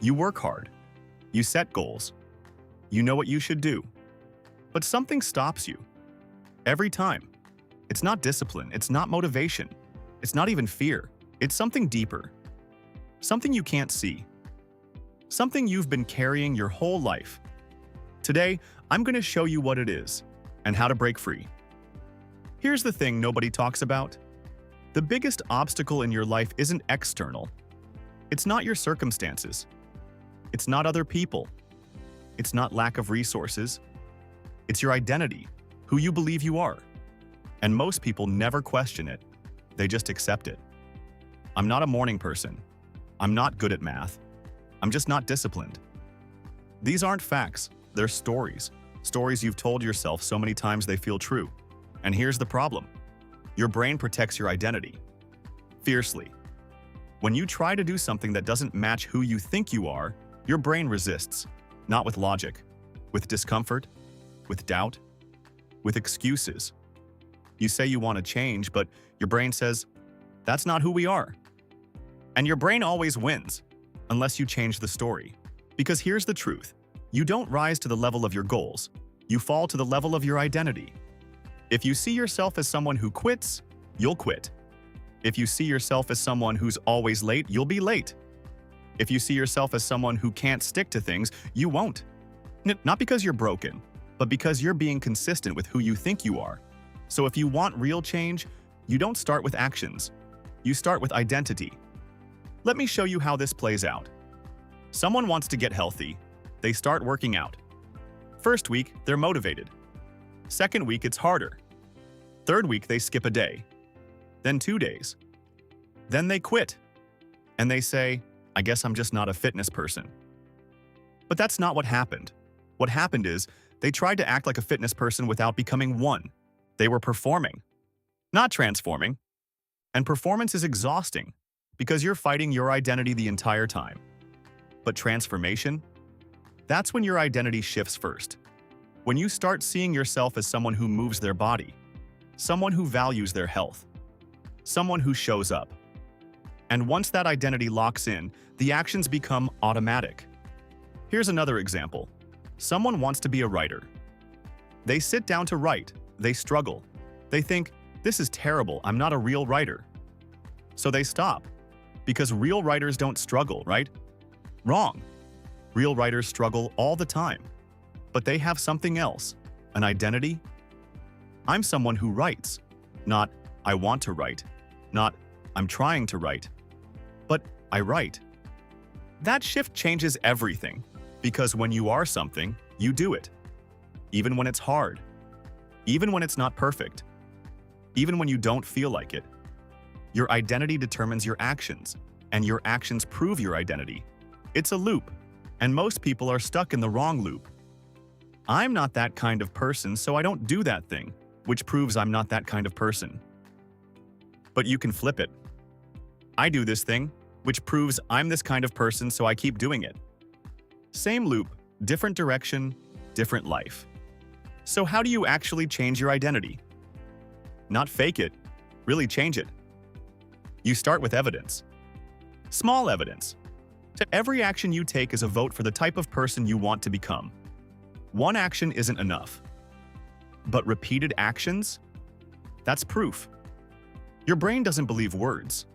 You work hard. You set goals. You know what you should do. But something stops you. Every time. It's not discipline. It's not motivation. It's not even fear. It's something deeper. Something you can't see. Something you've been carrying your whole life. Today, I'm going to show you what it is and how to break free. Here's the thing nobody talks about. The biggest obstacle in your life isn't external. It's not your circumstances. It's not other people. It's not lack of resources. It's your identity, who you believe you are. And most people never question it. They just accept it. I'm not a morning person. I'm not good at math. I'm just not disciplined. These aren't facts. They're stories. Stories you've told yourself so many times they feel true. And here's the problem. Your brain protects your identity. Fiercely. When you try to do something that doesn't match who you think you are, your brain resists. Not with logic. With discomfort. With doubt. With excuses. You say you want to change, but your brain says, that's not who we are. And your brain always wins, unless you change the story. Because here's the truth. You don't rise to the level of your goals. You fall to the level of your identity. If you see yourself as someone who quits, you'll quit. If you see yourself as someone who's always late, you'll be late. If you see yourself as someone who can't stick to things, you won't. Not because you're broken, but because you're being consistent with who you think you are. So if you want real change, you don't start with actions. You start with identity. Let me show you how this plays out. Someone wants to get healthy. They start working out. First week, they're motivated. Second week, it's harder. Third week, they skip a day. Then 2 days. Then they quit. And they say, I guess I'm just not a fitness person. But that's not what happened. What happened is, they tried to act like a fitness person without becoming one. They were performing, not transforming. And performance is exhausting because you're fighting your identity the entire time. But transformation? That's when your identity shifts first. When you start seeing yourself as someone who moves their body, someone who values their health, someone who shows up. And once that identity locks in, the actions become automatic. Here's another example. Someone wants to be a writer. They sit down to write. They struggle. They think, this is terrible, I'm not a real writer. So they stop. Because real writers don't struggle, right? Wrong. Real writers struggle all the time. But they have something else, an identity. I'm someone who writes. Not, I want to write. Not, I'm trying to write. But I write. That shift changes everything. Because when you are something, you do it. Even when it's hard. Even when it's not perfect. Even when you don't feel like it. Your identity determines your actions, and your actions prove your identity. It's a loop, and most people are stuck in the wrong loop. I'm not that kind of person, so I don't do that thing, which proves I'm not that kind of person. But you can flip it. I do this thing, which proves I'm this kind of person, so I keep doing it. Same loop, different direction, different life. So how do you actually change your identity? Not fake it, really change it. You start with evidence. Small evidence. Every action you take is a vote for the type of person you want to become. One action isn't enough. But repeated actions? That's proof. Your brain doesn't believe words.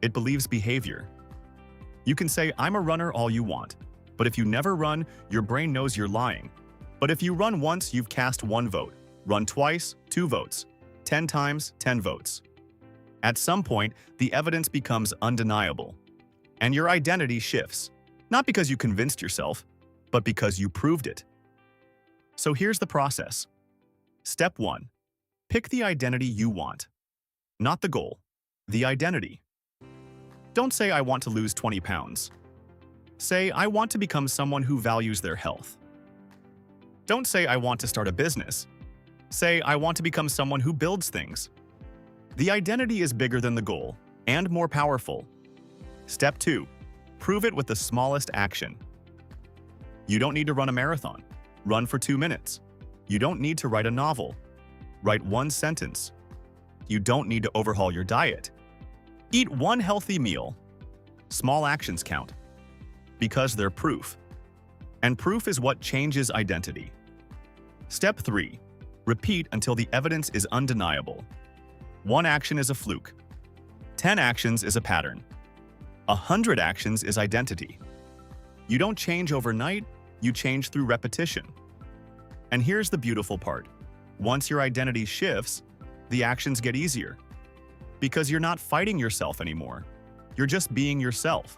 It believes behavior. You can say, I'm a runner all you want. But if you never run, your brain knows you're lying. But if you run once, you've cast 1 vote. Run twice, 2 votes. 10 times, 10 votes. At some point, the evidence becomes undeniable. And your identity shifts. Not because you convinced yourself, but because you proved it. So here's the process. Step 1. Pick the identity you want. Not the goal, the identity. Don't say I want to lose 20 pounds. Say I want to become someone who values their health. Don't say I want to start a business. Say I want to become someone who builds things. The identity is bigger than the goal and more powerful. Step 2. Prove it with the smallest action. You don't need to run a marathon. Run for 2 minutes. You don't need to write a novel. Write 1 sentence. You don't need to overhaul your diet. Eat 1 healthy meal. Small actions count. Because they're proof. And proof is what changes identity. Step 3. Repeat until the evidence is undeniable. 1 action is a fluke. 10 actions is a pattern. 100 actions is identity. You don't change overnight, you change through repetition. And here's the beautiful part. Once your identity shifts, the actions get easier. Because you're not fighting yourself anymore. You're just being yourself.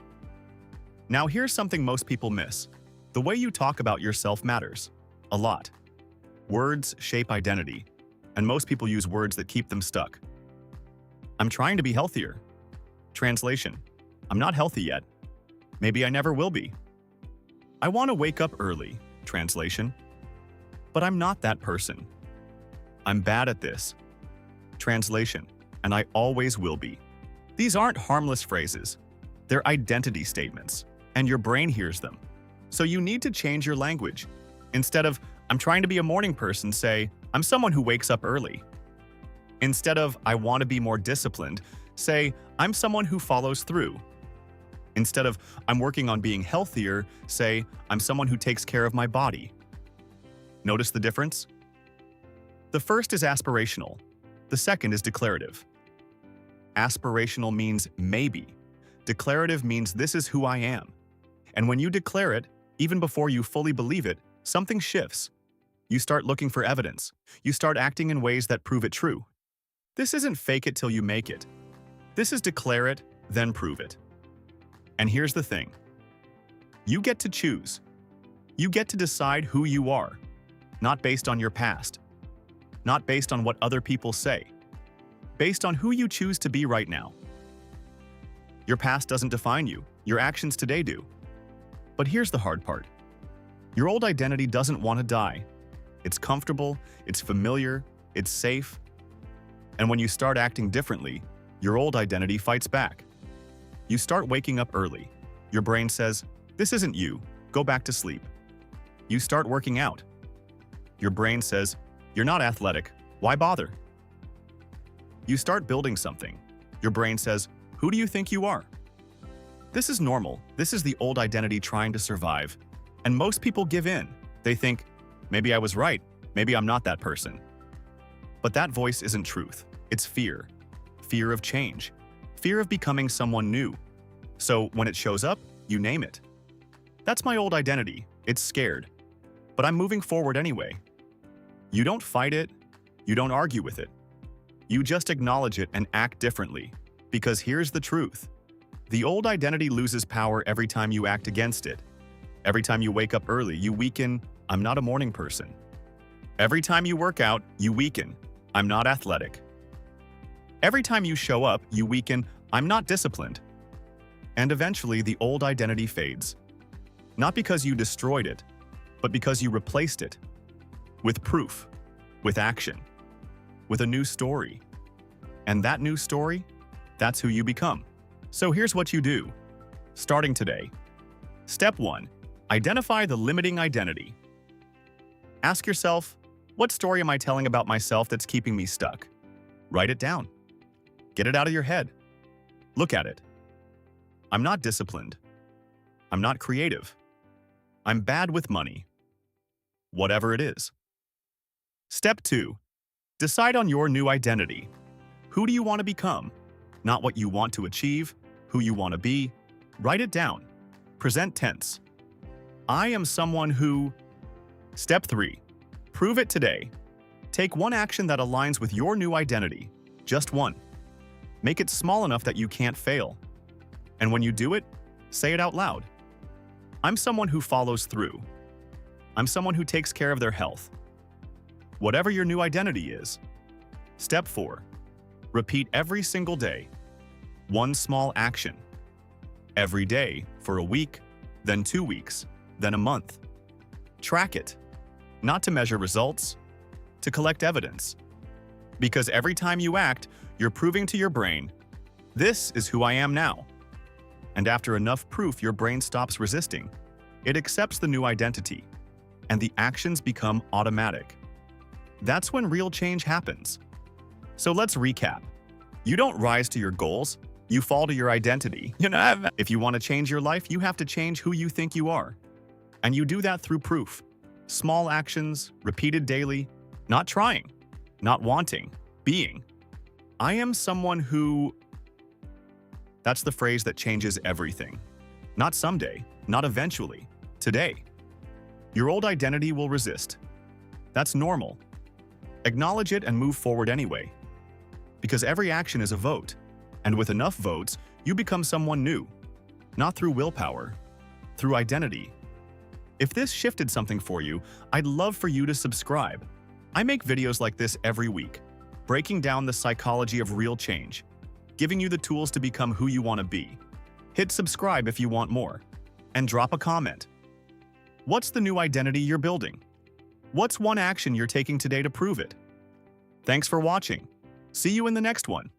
Now here's something most people miss. The way you talk about yourself matters. A lot. Words shape identity, and most people use words that keep them stuck. I'm trying to be healthier. Translation: I'm not healthy yet. Maybe I never will be. I want to wake up early. Translation: but I'm not that person. I'm bad at this. Translation: and I always will be. These aren't harmless phrases. They're identity statements, and your brain hears them. So you need to change your language. Instead of, I'm trying to be a morning person, say, I'm someone who wakes up early. Instead of, I want to be more disciplined, say, I'm someone who follows through. Instead of, I'm working on being healthier, say, I'm someone who takes care of my body. Notice the difference? The first is aspirational. The second is declarative. Aspirational means maybe. Declarative means this is who I am. And when you declare it, even before you fully believe it, something shifts. You start looking for evidence. You start acting in ways that prove it true. This isn't fake it till you make it. This is declare it, then prove it. And here's the thing. You get to choose. You get to decide who you are, not based on your past, not based on what other people say, based on who you choose to be right now. Your past doesn't define you. Your actions today do. But here's the hard part. Your old identity doesn't want to die. It's comfortable, it's familiar, it's safe. And when you start acting differently, your old identity fights back. You start waking up early. Your brain says, this isn't you, go back to sleep. You start working out. Your brain says, you're not athletic, why bother? You start building something. Your brain says, who do you think you are? This is normal. This is the old identity trying to survive. And most people give in. They think, maybe I was right. Maybe I'm not that person. But that voice isn't truth. It's fear. Fear of change. Fear of becoming someone new. So when it shows up, you name it. That's my old identity. It's scared. But I'm moving forward anyway. You don't fight it. You don't argue with it. You just acknowledge it and act differently. Because here's the truth. The old identity loses power every time you act against it. Every time you wake up early, you weaken, I'm not a morning person. Every time you work out, you weaken, I'm not athletic. Every time you show up, you weaken, I'm not disciplined. And eventually, the old identity fades. Not because you destroyed it, but because you replaced it. With proof, with action, with a new story. And that new story, that's who you become. So here's what you do. Starting today. Step 1. Identify the limiting identity. Ask yourself, what story am I telling about myself that's keeping me stuck? Write it down. Get it out of your head. Look at it. I'm not disciplined. I'm not creative. I'm bad with money. Whatever it is. Step 2. Decide on your new identity. Who do you want to become? Not what you want to achieve, who you want to be. Write it down. Present tense. I am someone who... Step 3. Prove it today. Take one action that aligns with your new identity. Just one. Make it small enough that you can't fail. And when you do it, say it out loud. I'm someone who follows through. I'm someone who takes care of their health. Whatever your new identity is. Step 4. Repeat every single day. One small action. Every day for a week, then 2 weeks, then a month. Track it. Not to measure results, to collect evidence. Because every time you act, you're proving to your brain, this is who I am now. And after enough proof, your brain stops resisting. It accepts the new identity, and the actions become automatic. That's when real change happens. So let's recap. You don't rise to your goals, You fall to your identity. If you want to change your life, you have to change who you think you are. And you do that through proof. Small actions, repeated daily, not trying, not wanting, being. I am someone who... That's the phrase that changes everything. Not someday, not eventually, today. Your old identity will resist. That's normal. Acknowledge it and move forward anyway. Because every action is a vote. And with enough votes, you become someone new. Not through willpower, through identity. If this shifted something for you, I'd love for you to subscribe. I make videos like this every week, breaking down the psychology of real change, giving you the tools to become who you want to be. Hit subscribe if you want more, and drop a comment. What's the new identity you're building? What's one action you're taking today to prove it? Thanks for watching. See you in the next one.